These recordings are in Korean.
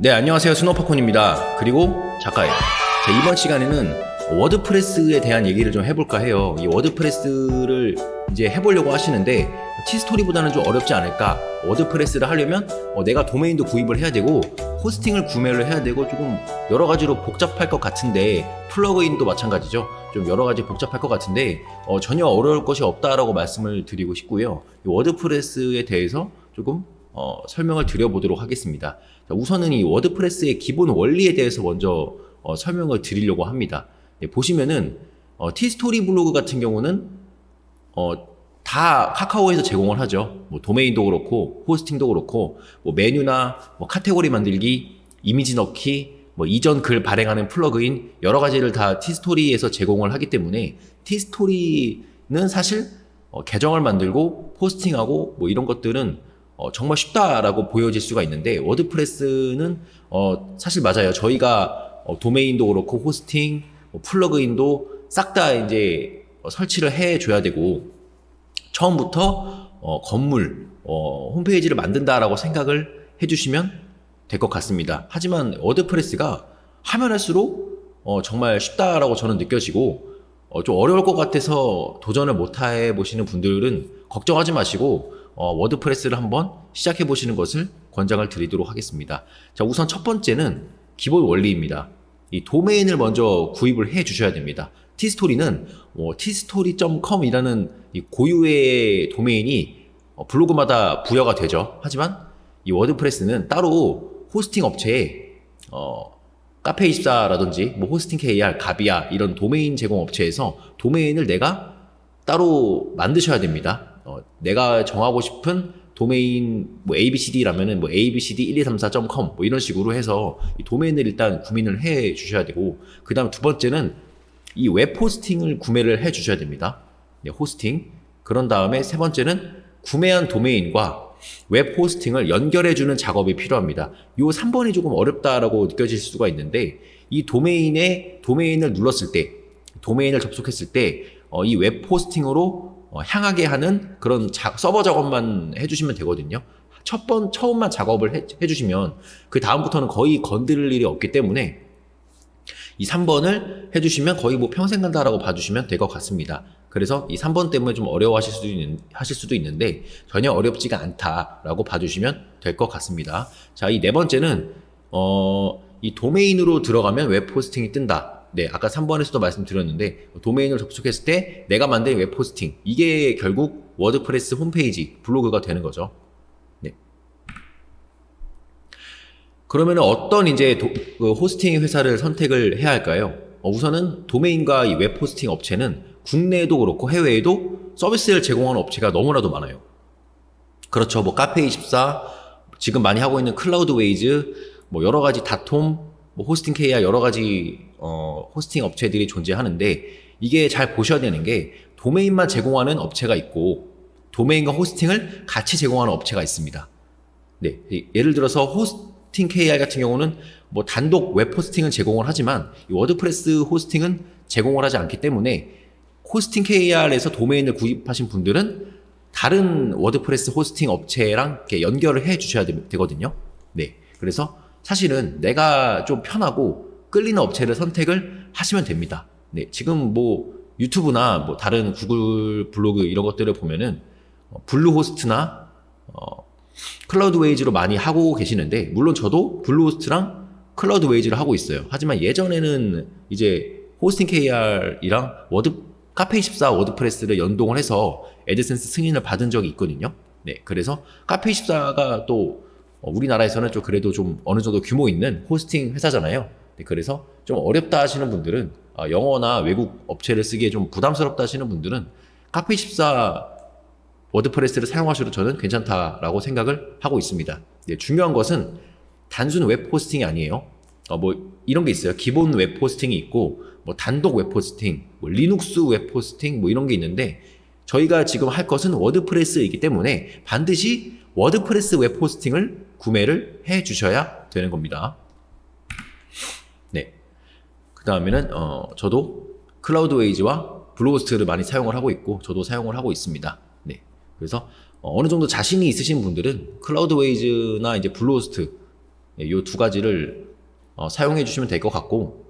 네, 안녕하세요. 스노퍼콘입니다. 그리고 작가예요. 자, 이번 시간에는 워드프레스에 대한 얘기를 좀 해볼까 해요. 이 워드프레스를 이제 해보려고 하시는데 티스토리보다는 좀 어렵지 않을까? 워드프레스를 하려면 내가 도메인도 구입을 해야 되고 호스팅을 구매를 해야 되고 조금 여러 가지로 복잡할 것 같은데, 플러그인도 마찬가지죠. 좀 여러 가지 복잡할 것 같은데 전혀 어려울 것이 없다라고 말씀을 드리고 싶고요. 이 워드프레스에 대해서 조금 설명을 드려보도록 하겠습니다. 자, 우선은 이 워드프레스의 기본 원리에 대해서 먼저 설명을 드리려고 합니다. 보시면은 티스토리 블로그 같은 경우는 다 카카오에서 제공을 하죠. 뭐 도메인도 그렇고 호스팅도 그렇고 뭐 메뉴나 뭐 카테고리 만들기, 이미지 넣기, 뭐 이전 글 발행하는 플러그인 여러 가지를 다 티스토리에서 제공을 하기 때문에 티스토리는 사실 계정을 만들고 포스팅하고 뭐 이런 것들은 정말 쉽다라고 보여질 수가 있는데, 워드프레스는 사실 맞아요. 저희가 도메인도 그렇고 호스팅, 플러그인도 싹 다 이제 설치를 해줘야 되고, 처음부터 건물, 홈페이지를 만든다라고 생각을 해주시면 될 것 같습니다. 하지만 워드프레스가 하면 할수록 정말 쉽다라고 저는 느껴지고, 좀 어려울 것 같아서 도전을 못 해보시는 분들은 걱정하지 마시고 워드프레스를 한번 시작해 보시는 것을 권장을 드리도록 하겠습니다. 자, 우선 첫 번째는 기본 원리입니다. 이 도메인을 먼저 구입을 해 주셔야 됩니다. 티스토리는 tstory.com 이라는 이 고유의 도메인이 블로그마다 부여가 되죠. 하지만 이 워드프레스는 따로 호스팅 업체에 카페24라든지 뭐 호스팅 KR, 가비아 이런 도메인 제공 업체에서 도메인을 내가 따로 만드셔야 됩니다. 내가 정하고 싶은 도메인 뭐 ABCD라면은 뭐 abcd1234.com 뭐 이런 식으로 해서 이 도메인을 일단 구매를 해 주셔야 되고, 그 다음 두 번째는 이 웹 호스팅을 구매를 해 주셔야 됩니다. 네, 호스팅. 그런 다음에 세 번째는 구매한 도메인과 웹 호스팅을 연결해 주는 작업이 필요합니다. 요 3번이 조금 어렵다라고 느껴질 수가 있는데, 이 도메인을 눌렀을 때, 도메인을 접속했을 때 이 웹 호스팅으로 향하게 하는 그런 서버 작업만 해주시면 되거든요. 처음만 작업을 해주시면 그 다음부터는 거의 건드릴 일이 없기 때문에 이 3번을 해주시면 거의 뭐 평생 간다라고 봐주시면 될 것 같습니다. 그래서 이 3번 때문에 좀 하실 수도 있는데 전혀 어렵지가 않다라고 봐주시면 될 것 같습니다. 자, 이 네 번째는 이 도메인으로 들어가면 웹 호스팅이 뜬다. 네, 아까 3번에서도 말씀드렸는데 도메인을 접속했을 때 내가 만든 웹 호스팅, 이게 결국 워드프레스 홈페이지, 블로그가 되는 거죠. 네. 그러면 어떤 이제 그 호스팅 회사를 선택을 해야 할까요? 우선은 도메인과 이 웹 호스팅 업체는 국내에도 그렇고 해외에도 서비스를 제공하는 업체가 너무나도 많아요. 그렇죠. 뭐 카페24, 지금 많이 하고 있는 클라우드웨이즈, 뭐 여러 가지 다톰, 뭐 호스팅 KR 여러 가지 호스팅 업체들이 존재하는데, 이게 잘 보셔야 되는 게 도메인만 제공하는 업체가 있고 도메인과 호스팅을 같이 제공하는 업체가 있습니다. 네, 예를 들어서 호스팅 KR 같은 경우는 뭐 단독 웹 호스팅을 제공을 하지만 이 워드프레스 호스팅은 제공을 하지 않기 때문에 호스팅 KR에서 도메인을 구입하신 분들은 다른 워드프레스 호스팅 업체랑 이렇게 연결을 해 주셔야 되거든요. 네, 그래서 사실은 내가 좀 편하고 끌리는 업체를 선택을 하시면 됩니다. 네, 지금 뭐 유튜브나 뭐 다른 구글 블로그 이런 것들을 보면은 블루호스트나 클라우드웨이즈로 많이 하고 계시는데, 물론 저도 블루호스트랑 클라우드웨이즈를 하고 있어요. 하지만 예전에는 이제 호스팅 KR이랑 카페24 워드프레스를 연동을 해서 애드센스 승인을 받은 적이 있거든요. 네, 그래서 카페24가 또 우리나라에서는 좀 그래도 좀 어느 정도 규모 있는 호스팅 회사잖아요. 네, 그래서 좀 어렵다 하시는 분들은, 영어나 외국 업체를 쓰기에 좀 부담스럽다 하시는 분들은 카페24 워드프레스를 사용하셔도 저는 괜찮다라고 생각을 하고 있습니다. 네, 중요한 것은 단순 웹 호스팅이 아니에요. 뭐 이런 게 있어요. 기본 웹 호스팅이 있고 뭐 단독 웹 호스팅, 뭐 리눅스 웹 호스팅 뭐 이런 게 있는데, 저희가 지금 할 것은 워드프레스이기 때문에 반드시 워드프레스 웹 호스팅을 구매를 해 주셔야 되는 겁니다. 네. 그 다음에는 저도 클라우드웨이즈와 블루호스트를 많이 사용을 하고 있고 저도 사용을 하고 있습니다. 네. 그래서 어느 정도 자신이 있으신 분들은 클라우드웨이즈나 이제 블루호스트 이 두 가지를 사용해 주시면 될 것 같고,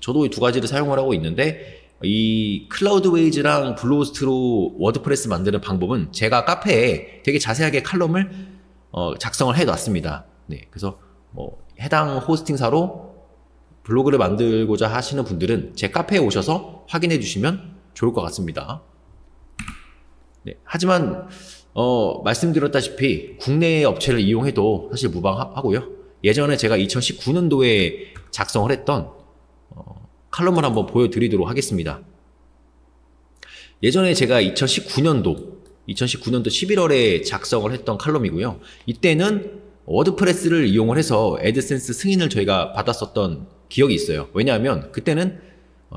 저도 이 두 가지를 사용을 하고 있는데, 이 클라우드웨이즈랑 블루호스트로 워드프레스 만드는 방법은 제가 카페에 되게 자세하게 칼럼을 작성을 해 놨습니다. 네, 그래서 뭐 해당 호스팅사로 블로그를 만들고자 하시는 분들은 제 카페에 오셔서 확인해 주시면 좋을 것 같습니다. 네, 하지만 말씀드렸다시피 국내 업체를 이용해도 사실 무방하고요. 예전에 제가 2019년도에 작성을 했던 칼럼을 한번 보여드리도록 하겠습니다. 예전에 제가 2019년도 11월에 작성을 했던 칼럼이고요. 이때는 워드프레스를 이용을 해서 애드센스 승인을 저희가 받았었던 기억이 있어요. 왜냐하면 그때는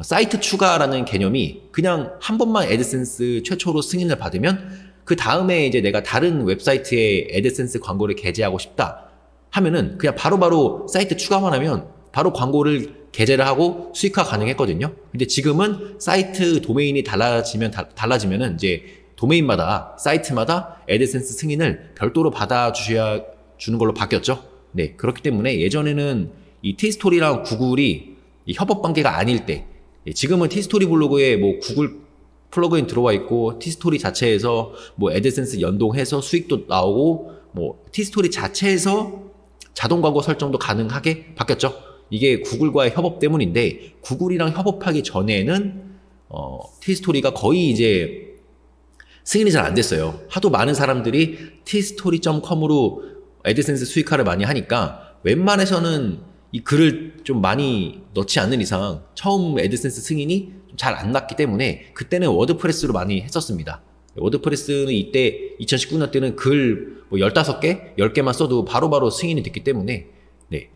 사이트 추가라는 개념이 그냥 한 번만 애드센스 최초로 승인을 받으면 그 다음에 이제 내가 다른 웹사이트에 애드센스 광고를 게재하고 싶다 하면은 그냥 바로바로 사이트 추가만 하면 바로 광고를 게재를 하고 수익화 가능했거든요. 근데 지금은 사이트 도메인이 달라지면은 이제 도메인마다 사이트마다 애드센스 승인을 별도로 받아주셔야 주는 걸로 바뀌었죠. 네, 그렇기 때문에 예전에는 이 티스토리랑 구글이 이 협업 관계가 아닐 때, 지금은 티스토리 블로그에 뭐 구글 플러그인 들어와 있고 티스토리 자체에서 뭐 애드센스 연동해서 수익도 나오고 뭐 티스토리 자체에서 자동 광고 설정도 가능하게 바뀌었죠. 이게 구글과의 협업 때문인데, 구글이랑 협업하기 전에는 티스토리가 거의 이제 승인이 잘 안 됐어요. 하도 많은 사람들이 tstory.com으로 애드센스 수익화를 많이 하니까 웬만해서는 이 글을 좀 많이 넣지 않는 이상 처음 애드센스 승인이 잘 안 났기 때문에 그때는 워드프레스로 많이 했었습니다. 워드프레스는 이때 2019년 때는 글 뭐 15개, 10개만 써도 바로바로 승인이 됐기 때문에, 네.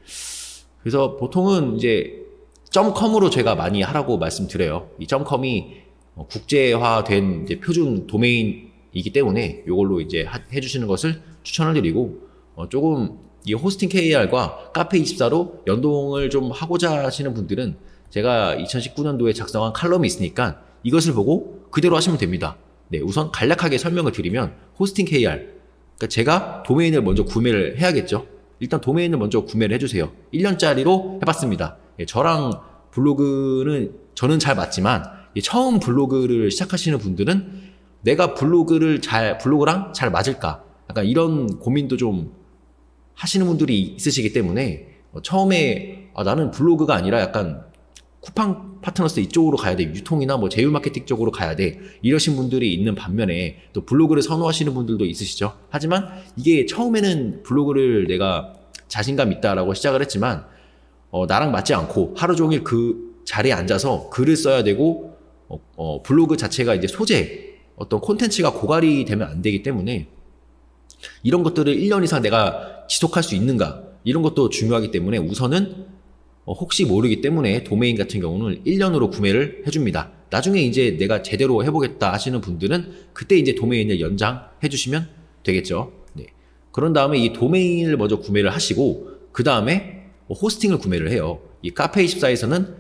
그래서 보통은 이제 .com으로 제가 많이 하라고 말씀드려요. 이 .com이 국제화된 이제 표준 도메인이기 때문에 이걸로 이제 해주시는 것을 추천을 드리고, 조금 이 호스팅 KR과 카페24로 연동을 좀 하고자 하시는 분들은 제가 2019년도에 작성한 칼럼이 있으니까 이것을 보고 그대로 하시면 됩니다. 네, 우선 간략하게 설명을 드리면 호스팅 KR, 그러니까 제가 도메인을 먼저 구매를 해야겠죠. 일단 도메인을 먼저 구매를 해주세요. 1년짜리로 해봤습니다. 예, 저랑 블로그는 저는 잘 맞지만 처음 블로그를 시작하시는 분들은 내가 블로그랑 잘 맞을까? 약간 이런 고민도 좀 하시는 분들이 있으시기 때문에 처음에 나는 블로그가 아니라 약간 쿠팡 파트너스 이쪽으로 가야 돼. 유통이나 뭐 제휴 마케팅 쪽으로 가야 돼. 이러신 분들이 있는 반면에 또 블로그를 선호하시는 분들도 있으시죠. 하지만 이게 처음에는 블로그를 내가 자신감 있다라고 시작을 했지만 나랑 맞지 않고 하루 종일 그 자리에 앉아서 글을 써야 되고 블로그 자체가 이제 소재, 어떤 콘텐츠가 고갈이 되면 안 되기 때문에 이런 것들을 1년 이상 내가 지속할 수 있는가, 이런 것도 중요하기 때문에 우선은 혹시 모르기 때문에 도메인 같은 경우는 1년으로 구매를 해줍니다. 나중에 이제 내가 제대로 해보겠다 하시는 분들은 그때 이제 도메인을 연장해 주시면 되겠죠. 네. 그런 다음에 이 도메인을 먼저 구매를 하시고 그 다음에 호스팅을 구매를 해요. 이 카페24에서는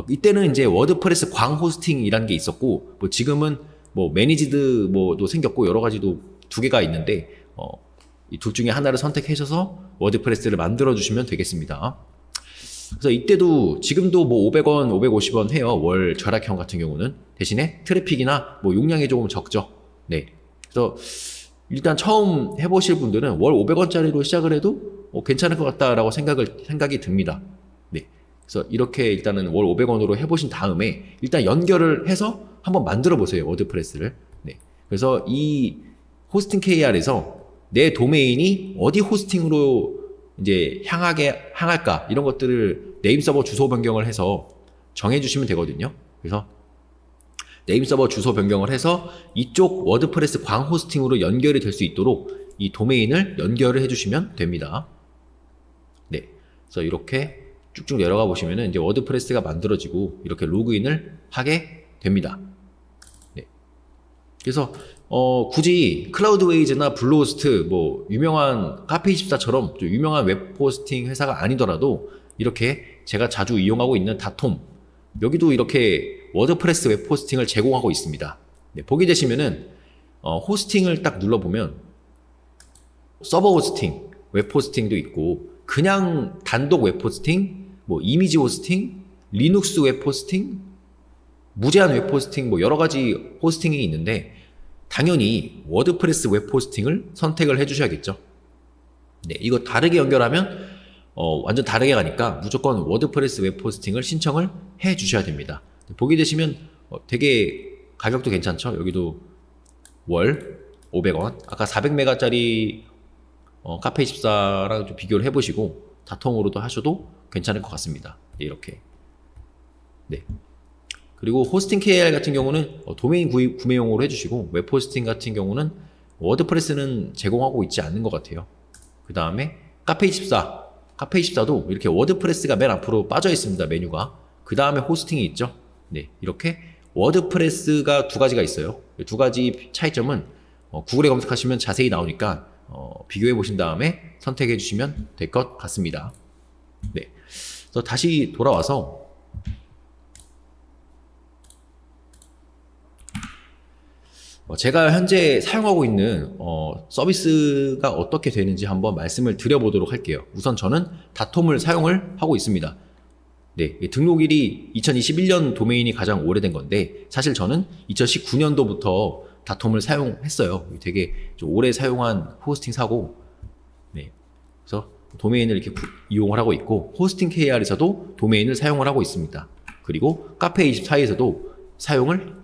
이때는 이제 워드프레스 광 호스팅이라는 게 있었고, 뭐 지금은 뭐 매니지드 뭐도 생겼고 여러 가지도 두 개가 있는데 이 둘 중에 하나를 선택하셔서 워드프레스를 만들어 주시면 되겠습니다. 그래서 이때도 지금도 뭐 500원, 550원 해요. 월 절약형 같은 경우는. 대신에 트래픽이나 뭐 용량이 조금 적죠. 네. 그래서 일단 처음 해보실 분들은 월 500원짜리로 시작을 해도 괜찮을 것 같다라고 생각이 듭니다. 네. 그래서 이렇게 일단은 월 500원으로 해보신 다음에 일단 연결을 해서 한번 만들어 보세요. 워드프레스를. 네. 그래서 이 호스팅 KR에서 내 도메인이 어디 호스팅으로 이제 향할까, 이런 것들을 네임 서버 주소 변경을 해서 정해주시면 되거든요. 그래서 네임 서버 주소 변경을 해서 이쪽 워드프레스 광 호스팅으로 연결이 될 수 있도록 이 도메인을 연결을 해주시면 됩니다. 네. 그래서 이렇게 쭉쭉 내려가 보시면은 이제 워드프레스가 만들어지고 이렇게 로그인을 하게 됩니다. 네. 그래서 굳이 클라우드웨이즈나 블루호스트, 뭐 유명한 카페24처럼 좀 유명한 웹호스팅 회사가 아니더라도 이렇게 제가 자주 이용하고 있는 다톰, 여기도 이렇게 워드프레스 웹호스팅을 제공하고 있습니다. 네, 보게 되시면은 호스팅을 딱 눌러보면 서버 호스팅, 웹 호스팅도 있고 그냥 단독 웹 호스팅, 뭐 이미지 호스팅, 리눅스 웹 호스팅, 무제한 웹 호스팅, 뭐 여러 가지 호스팅이 있는데 당연히 워드프레스 웹 호스팅을 선택을 해주셔야겠죠. 네, 이거 다르게 연결하면 완전 다르게 가니까 무조건 워드프레스 웹 호스팅을 신청을 해 주셔야 됩니다. 보게 되시면 되게 가격도 괜찮죠. 여기도 월 500원. 아까 400메가짜리 카페24랑 좀 비교를 해보시고 다통으로도 하셔도 괜찮을 것 같습니다. 네, 이렇게. 네. 그리고 호스팅 KR 같은 경우는 도메인 구매용으로 해주시고 웹 호스팅 같은 경우는 워드프레스는 제공하고 있지 않는 것 같아요. 그 다음에 카페24도 이렇게 워드프레스가 맨 앞으로 빠져 있습니다. 메뉴가. 그 다음에 호스팅이 있죠. 네, 이렇게 워드프레스가 두 가지가 있어요. 두 가지 차이점은 구글에 검색하시면 자세히 나오니까 비교해 보신 다음에 선택해 주시면 될 것 같습니다. 네, 그래서 다시 돌아와서 제가 현재 사용하고 있는 서비스가 어떻게 되는지 한번 말씀을 드려보도록 할게요. 우선 저는 다톰을 사용을 하고 있습니다. 네, 등록일이 2021년 도메인이 가장 오래된 건데 사실 저는 2019년도부터 다톰을 사용했어요. 되게 좀 오래 사용한 호스팅사고, 네, 그래서 도메인을 이렇게 이용을 하고 있고 호스팅 KR에서도 도메인을 사용을 하고 있습니다. 그리고 카페24에서도 사용을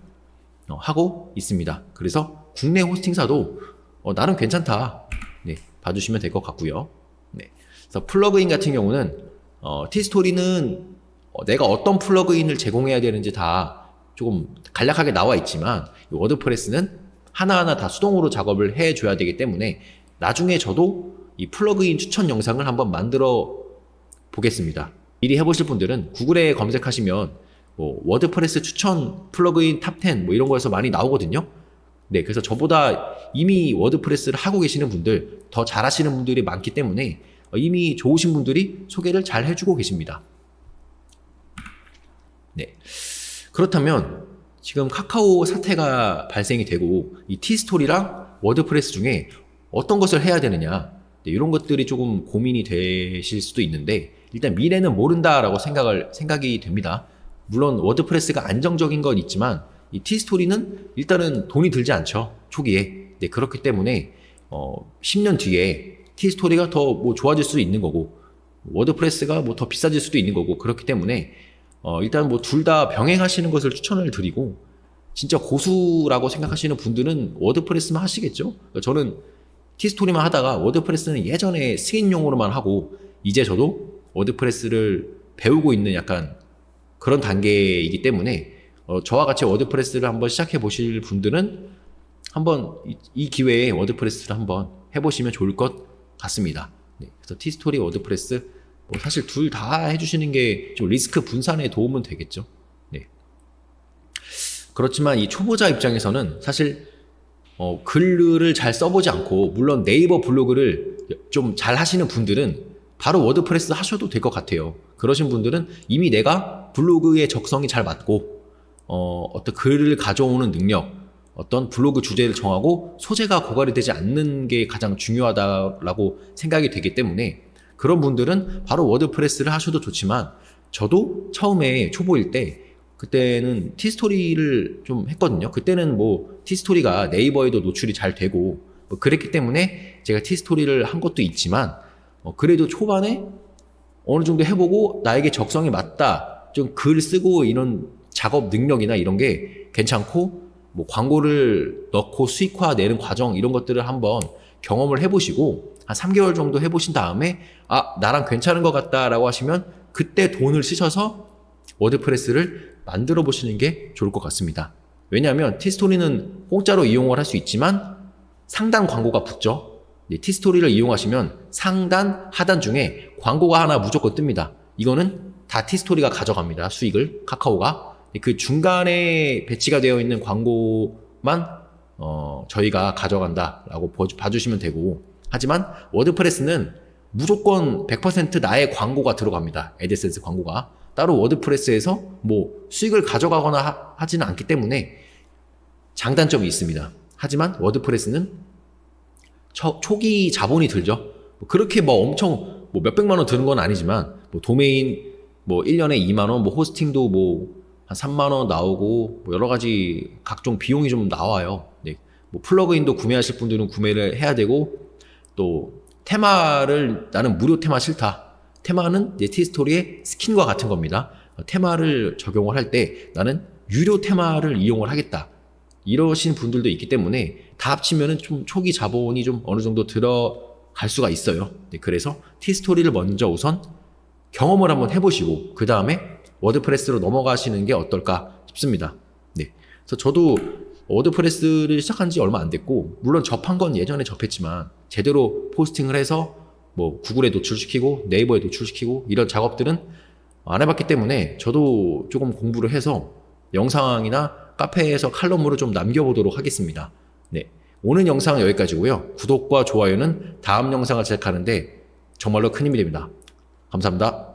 하고 있습니다. 그래서 국내 호스팅사도 나름 괜찮다. 네, 봐주시면 될 것 같고요. 네, 그래서 플러그인 같은 경우는 티스토리는 내가 어떤 플러그인을 제공해야 되는지 다 조금 간략하게 나와 있지만 워드프레스는 하나하나 다 수동으로 작업을 해줘야 되기 때문에 나중에 저도 이 플러그인 추천 영상을 한번 만들어 보겠습니다. 미리 해보실 분들은 구글에 검색하시면 뭐 워드프레스 추천 플러그인 탑10 뭐 이런 거에서 많이 나오거든요. 네, 그래서 저보다 이미 워드프레스를 하고 계시는 분들, 더 잘하시는 분들이 많기 때문에 이미 좋으신 분들이 소개를 잘 해주고 계십니다. 네, 그렇다면 지금 카카오 사태가 발생이 되고 이 티스토리랑 워드프레스 중에 어떤 것을 해야 되느냐, 네, 이런 것들이 조금 고민이 되실 수도 있는데 일단 미래는 모른다라고 생각이 됩니다. 물론 워드프레스가 안정적인 건 있지만 이 티스토리는 일단은 돈이 들지 않죠. 초기에. 네, 그렇기 때문에 10년 뒤에 티스토리가 더 뭐 좋아질 수도 있는 거고 워드프레스가 뭐 더 비싸질 수도 있는 거고 그렇기 때문에 일단 뭐 둘 다 병행하시는 것을 추천을 드리고 진짜 고수라고 생각하시는 분들은 워드프레스만 하시겠죠. 저는 티스토리만 하다가 워드프레스는 예전에 승인용으로만 하고 이제 저도 워드프레스를 배우고 있는 약간 그런 단계이기 때문에 저와 같이 워드프레스를 한번 시작해 보실 분들은 한번 이 기회에 워드프레스를 한번 해보시면 좋을 것 같습니다. 네, 그래서 티스토리, 워드프레스 뭐 사실 둘 다 해주시는 게 좀 리스크 분산에 도움은 되겠죠. 네. 그렇지만 이 초보자 입장에서는 사실 글을 잘 써보지 않고 물론 네이버 블로그를 좀 잘 하시는 분들은 바로 워드프레스 하셔도 될 것 같아요. 그러신 분들은 이미 내가 블로그의 적성이 잘 맞고 어떤 글을 가져오는 능력, 어떤 블로그 주제를 정하고 소재가 고갈이 되지 않는 게 가장 중요하다라고 생각이 되기 때문에 그런 분들은 바로 워드프레스를 하셔도 좋지만 저도 처음에 초보일 때 그때는 티스토리를 좀 했거든요. 그때는 뭐 티스토리가 네이버에도 노출이 잘 되고 뭐 그랬기 때문에 제가 티스토리를 한 것도 있지만 그래도 초반에 어느 정도 해보고 나에게 적성이 맞다, 좀 글 쓰고 이런 작업 능력이나 이런 게 괜찮고 뭐 광고를 넣고 수익화 내는 과정 이런 것들을 한번 경험을 해보시고 한 3개월 정도 해보신 다음에 나랑 괜찮은 것 같다라고 하시면 그때 돈을 쓰셔서 워드프레스를 만들어 보시는 게 좋을 것 같습니다. 왜냐하면 티스토리는 공짜로 이용을 할 수 있지만 상단 광고가 붙죠. 네, 티스토리를 이용하시면 상단, 하단 중에 광고가 하나 무조건 뜹니다. 이거는 다 티스토리가 가져갑니다. 수익을 카카오가. 그 중간에 배치가 되어 있는 광고만 저희가 가져간다라고 봐주시면 되고, 하지만 워드프레스는 무조건 100% 나의 광고가 들어갑니다. 애드센스 광고가. 따로 워드프레스에서 뭐 수익을 가져가거나 하지는 않기 때문에 장단점이 있습니다. 하지만 워드프레스는 초기 자본이 들죠. 그렇게 뭐 엄청 뭐 몇백만 원 드는 건 아니지만 뭐 도메인 뭐 1년에 2만 원, 뭐 호스팅도 뭐 한 3만 원 나오고 뭐 여러 가지 각종 비용이 좀 나와요. 네. 뭐 플러그인도 구매하실 분들은 구매를 해야 되고 또 테마를 나는 무료 테마 싫다. 테마는 이제 티스토리의 스킨과 같은 겁니다. 테마를 적용을 할 때 나는 유료 테마를 이용을 하겠다. 이러신 분들도 있기 때문에 다 합치면은 좀 초기 자본이 좀 어느 정도 들어갈 수가 있어요. 네, 그래서 티스토리를 먼저 우선 경험을 한번 해보시고 그 다음에 워드프레스로 넘어가시는 게 어떨까 싶습니다. 네, 그래서 저도 워드프레스를 시작한 지 얼마 안 됐고 물론 접한 건 예전에 접했지만 제대로 포스팅을 해서 뭐 구글에 노출시키고 네이버에 노출시키고 이런 작업들은 안 해봤기 때문에 저도 조금 공부를 해서 영상이나 카페에서 칼럼으로 좀 남겨보도록 하겠습니다. 네, 오늘 영상은 여기까지고요. 구독과 좋아요는 다음 영상을 제작하는데 정말로 큰 힘이 됩니다. 감사합니다.